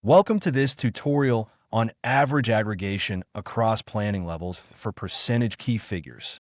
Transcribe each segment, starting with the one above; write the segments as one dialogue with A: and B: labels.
A: Welcome to this tutorial on average aggregation across planning levels for percentage key figures.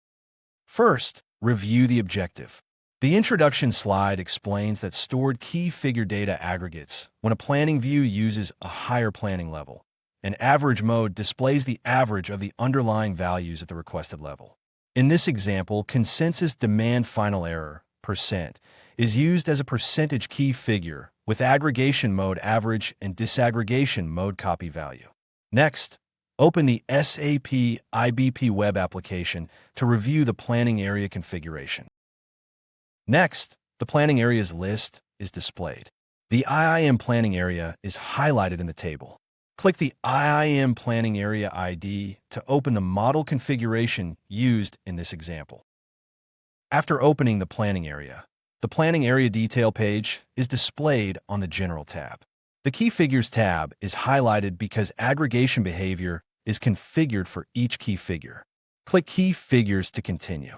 A: First, review the objective. The introduction slide explains that stored key figure data aggregates when a planning view uses a higher planning level. An average mode displays the average of the underlying values at the requested level. In this example, consensus demand final error, %, is used as a percentage key figure with aggregation mode average and disaggregation mode copy value. Next, open the SAP IBP web application to review the planning area configuration. Next, the planning areas list is displayed. The IIM planning area is highlighted in the table. Click the IIM planning area ID to open the model configuration used in this example. After opening the planning area detail page is displayed on the General tab. The Key Figures tab is highlighted because aggregation behavior is configured for each key figure. Click Key Figures to continue.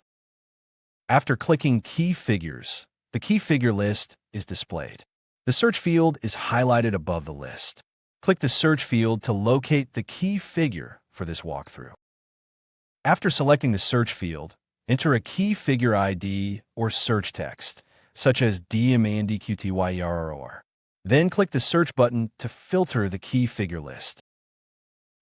A: After clicking Key Figures, the key figure list is displayed. The search field is highlighted above the list. Click the search field to locate the key figure for this walkthrough. After selecting the search field, enter a key figure ID or search text, such as DMANDQTYERROR. Then click the search button to filter the key figure list.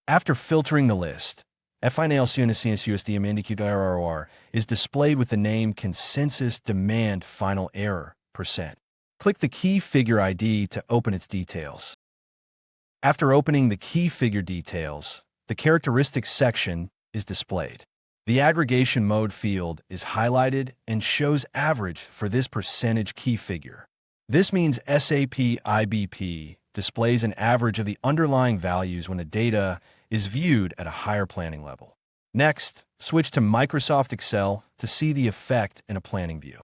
A: After filtering the list, FINALCUSDMANDQTYERROR is displayed with the name Consensus Demand Final Error %. Click the key figure ID to open its details. After opening the key figure details, the characteristics section is displayed. The aggregation mode field is highlighted and shows average for this percentage key figure. This means SAP IBP displays an average of the underlying values when the data is viewed at a higher planning level. Next, switch to Microsoft Excel to see the effect in a planning view.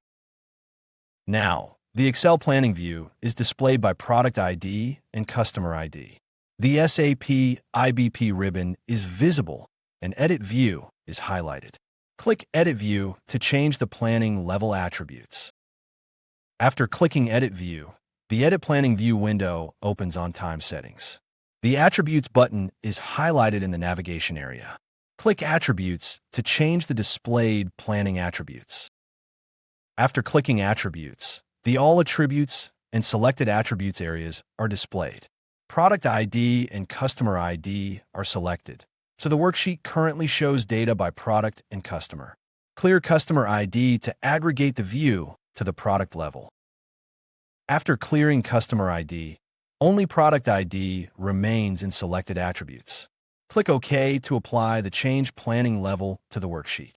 A: Now, the Excel planning view is displayed by Product ID and Customer ID. The SAP IBP ribbon is visible and Edit View is highlighted. Click Edit View to change the planning level attributes. After clicking Edit View, the Edit Planning View window opens on Time Settings. The Attributes button is highlighted in the navigation area. Click Attributes to change the displayed planning attributes. After clicking Attributes, the All Attributes and Selected Attributes areas are displayed. Product ID and Customer ID are selected, so the worksheet currently shows data by product and customer. Clear Customer ID to aggregate the view to the product level. After clearing Customer ID, only Product ID remains in selected attributes. Click OK to apply the change planning level to the worksheet.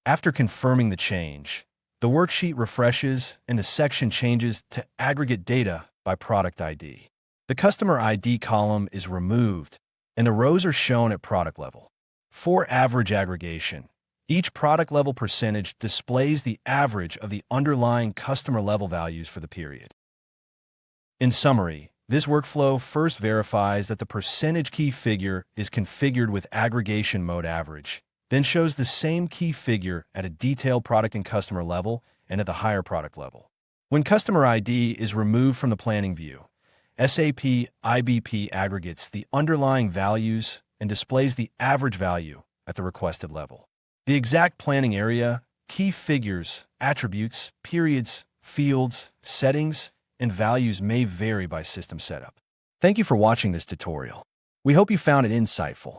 A: After confirming the change, the worksheet refreshes and the section changes to aggregate data by Product ID. The Customer ID column is removed and the rows are shown at product level. For average aggregation, each product level percentage displays the average of the underlying customer level values for the period. In summary, this workflow first verifies that the percentage key figure is configured with Aggregation Mode Average, then shows the same key figure at a detailed product and customer level and at the higher product level. When Customer ID is removed from the planning view, SAP IBP aggregates the underlying values and displays the average value at the requested level. The exact planning area, key figures, attributes, periods, fields, settings, and values may vary by system setup. Thank you for watching this tutorial. We hope you found it insightful.